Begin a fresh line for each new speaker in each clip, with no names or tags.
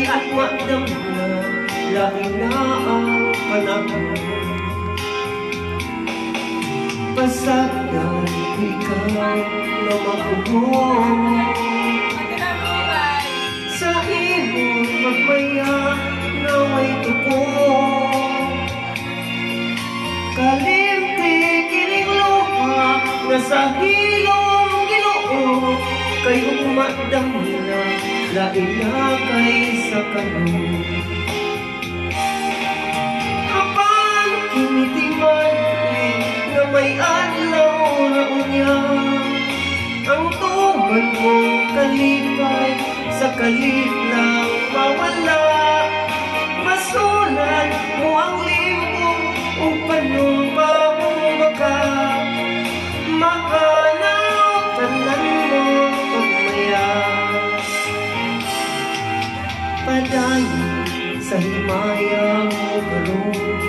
kay umadam na laing na ang panahon. Pasagdan ikaw na makuhon sa imong magmaya na may tuko. Kalimti kining luha na sa hilong Ginoo, kay umadam na lain na kay sa kanon. Apan kinitiman na may adlaw na unya, ang tuman mong kalipay sa kalit lang mawala. Masulan mo ang limbong upano pa mo makanaw tanan mo pagmaya. Padayon sa himaya mo karon,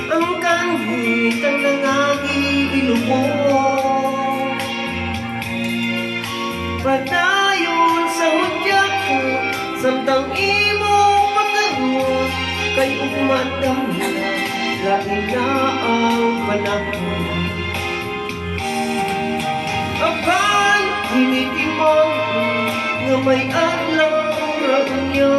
ang kanhi kang nangagi ilubong. Padayon sa hudyak ko samtang imong pagkaroon, kay umadam na lain na ang panahon. Apan hinitimang nga may adlaw ra unya,